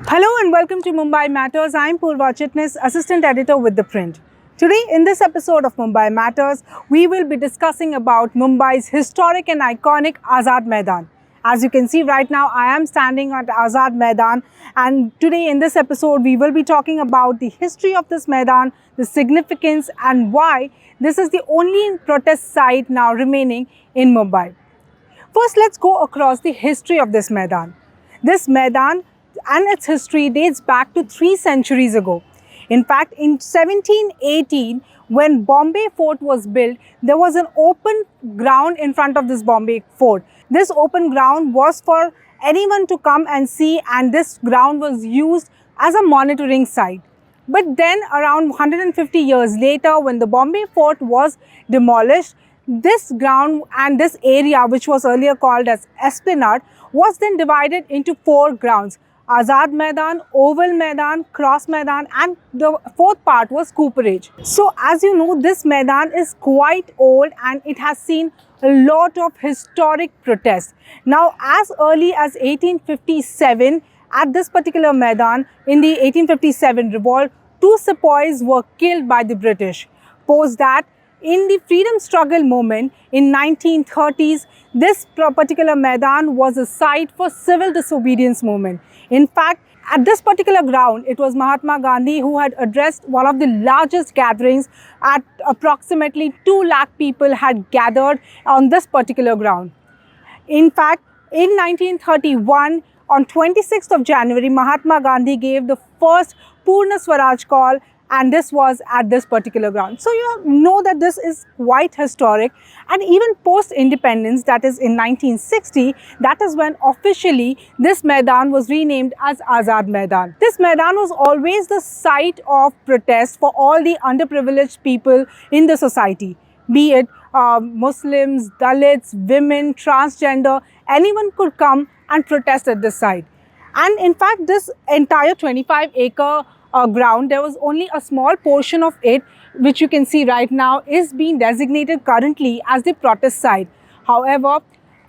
Hello and welcome to Mumbai Matters. I'm Purva Chitnis, Assistant Editor with The Print. Today in this episode of Mumbai Matters, we will be discussing about Mumbai's historic and iconic Azad Maidan. As you can see right now, I am standing at Azad Maidan, and today in this episode, we will be talking about the history of this Maidan, the significance and why this is the only protest site now remaining in Mumbai. First, let's go across the history of this Maidan. This Maidan and its history dates back to 3 centuries ago. In fact, in 1718, when Bombay Fort was built, there was an open ground in front of this Bombay Fort. This open ground was for anyone to come and see, and this ground was used as a monitoring site. But then around 150 years later, when the Bombay Fort was demolished, this ground and this area, which was earlier called as Esplanade, was then divided into 4 grounds: Azad Maidan, Oval Maidan, Cross Maidan, and the 4th part was Cooperage. So as you know, this Maidan is quite old and it has seen a lot of historic protests. Now, as early as 1857, at this particular Maidan, in the 1857 revolt, 2 sepoys were killed by the British. Post that, in the freedom struggle movement in 1930s, this particular Maidan was a site for civil disobedience movement. In fact, at this particular ground, it was Mahatma Gandhi who had addressed one of the largest gatherings. At approximately 2 lakh people had gathered on this particular ground. In fact, in 1931, on 26th of January, Mahatma Gandhi gave the first Purna Swaraj call, and this was at this particular ground. So you know that this is quite historic, and even post-independence, that is in 1960, that is when officially this Maidan was renamed as Azad Maidan. This Maidan was always the site of protest for all the underprivileged people in the society, be it Muslims, Dalits, women, transgender, anyone could come and protest at this site. And in fact, this entire 25-acre ground, there was only a small portion of it, which you can see right now, is being designated currently as the protest site. However,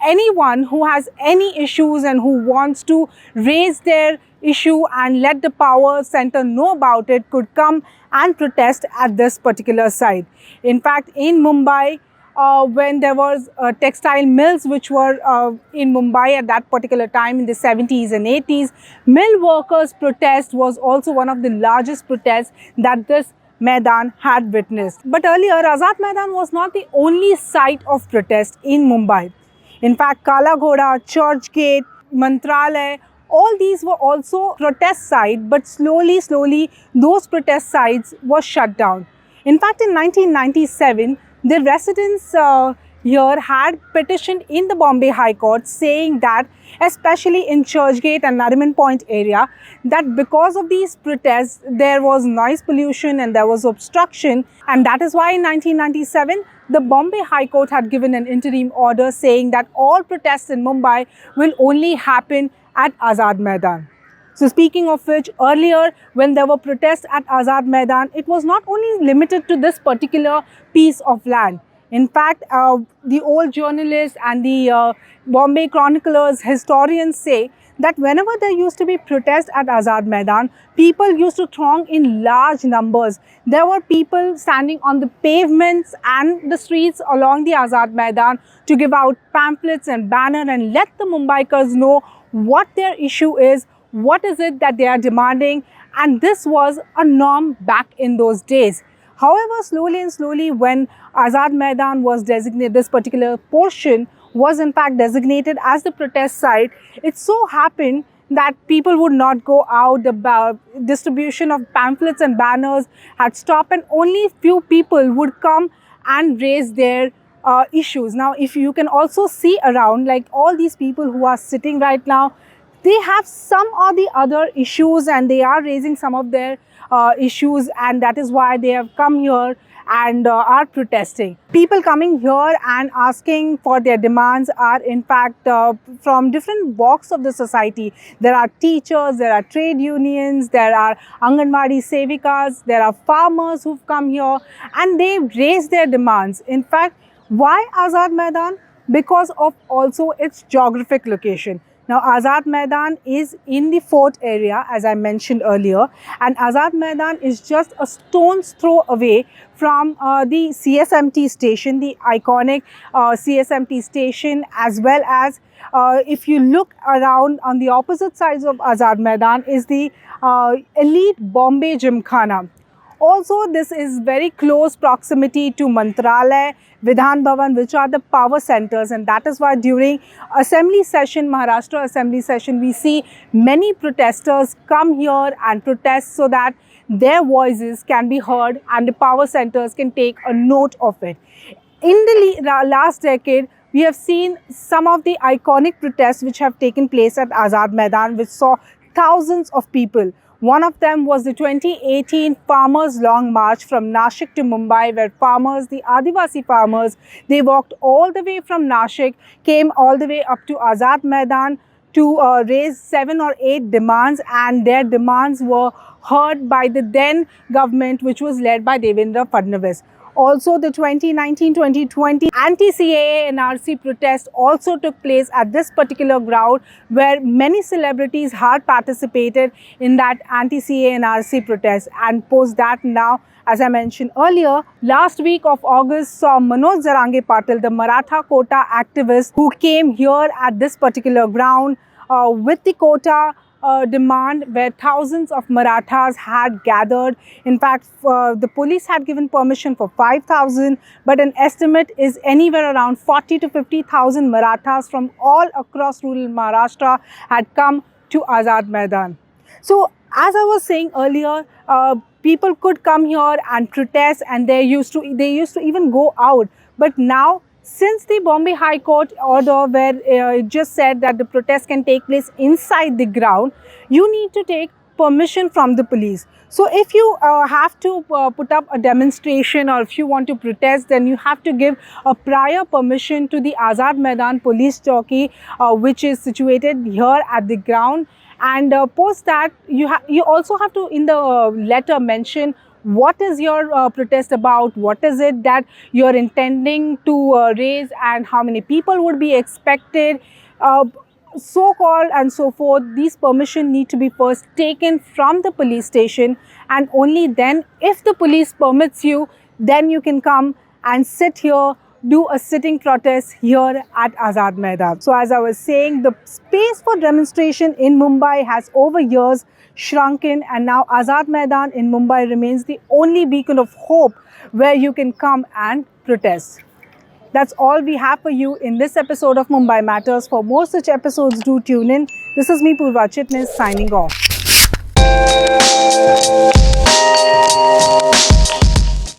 anyone who has any issues and who wants to raise their issue and let the power center know about it could come and protest at this particular site. In fact, in Mumbai, when there was textile mills which were in Mumbai at that particular time in the 70s and 80s, mill workers' protest was also one of the largest protests that this Maidan had witnessed. But earlier, Azad Maidan was not the only site of protest in Mumbai. In fact, Kala Ghoda, Church Gate, Mantralaya, all these were also protest sites, but slowly, those protest sites were shut down. In fact, in 1997, the residents here had petitioned in the Bombay High Court saying that, especially in Churchgate and Nariman Point area, that because of these protests, there was noise pollution and there was obstruction, and that is why in 1997, the Bombay High Court had given an interim order saying that all protests in Mumbai will only happen at Azad Maidan. So speaking of which, earlier when there were protests at Azad Maidan, it was not only limited to this particular piece of land. In fact, the old journalists and the Bombay chroniclers, historians say that whenever there used to be protests at Azad Maidan, people used to throng in large numbers. There were people standing on the pavements and the streets along the Azad Maidan to give out pamphlets and banners and let the Mumbaikars know what their issue is, what is it that they are demanding, and this was a norm back in those days. However, slowly, when Azad Maidan was designated, this particular portion was in fact designated as the protest site, it so happened that people would not go out, the distribution of pamphlets and banners had stopped, and only few people would come and raise their issues. Now, if you can also see around, like all these people who are sitting right now, they have some or the other issues and they are raising some of their issues, and that is why they have come here and are protesting. People coming here and asking for their demands are in fact from different walks of the society. There are teachers, there are trade unions, there are Anganwadi Sevikas, there are farmers who've come here and they raise their demands. In fact, why Azad Maidan? Because of also its geographic location. Now, Azad Maidan is in the fort area, as I mentioned earlier, and Azad Maidan is just a stone's throw away from the CSMT station, the iconic CSMT station, as well as if you look around on the opposite sides of Azad Maidan is the elite Bombay Gymkhana. Also, this is very close proximity to Mantralaya, Vidhan Bhavan, which are the power centers, and that is why during assembly session, Maharashtra assembly session, we see many protesters come here and protest so that their voices can be heard and the power centers can take a note of it. In the last decade, we have seen some of the iconic protests which have taken place at Azad Maidan, which saw thousands of people. One of them was the 2018 Farmers' Long March from Nashik to Mumbai, where farmers, the Adivasi farmers, they walked all the way from Nashik, came all the way up to Azad Maidan to raise 7 or 8 demands, and their demands were heard by the then government, which was led by Devendra Fadnavis. Also, the 2019-2020 anti-CAA NRC protest also took place at this particular ground, where many celebrities had participated in that anti-CAA NRC protest. And post that, now, as I mentioned earlier, last week of August saw Manoj Zarange Patil, the Maratha quota activist, who came here at this particular ground with the quota demand, where thousands of Marathas had gathered. In fact, the police had given permission for 5,000, but an estimate is anywhere around 40 to 50,000 Marathas from all across rural Maharashtra had come to Azad Maidan. So, as I was saying earlier, people could come here and protest, and they used to even go out. But now, since the Bombay High Court order, where it just said that the protest can take place inside the ground, you need to take permission from the police. So if you have to put up a demonstration, or if you want to protest, then you have to give a prior permission to the Azad Maidan police chowki, which is situated here at the ground. And post that, you also have to, in the letter, mention what is your protest about, what is it that you're intending to raise, and how many people would be expected, so called, and so forth. These permissions need to be first taken from the police station, and only then, if the police permits you, then you can come and sit here, do a sitting protest here at Azad Maidan. So as I was saying, the space for demonstration in Mumbai has over years shrunken, and now Azad Maidan in Mumbai remains the only beacon of hope where you can come and protest. That's all we have for you in this episode of Mumbai Matters. For more such episodes, do tune in. This is me, Purva Chitnis, signing off.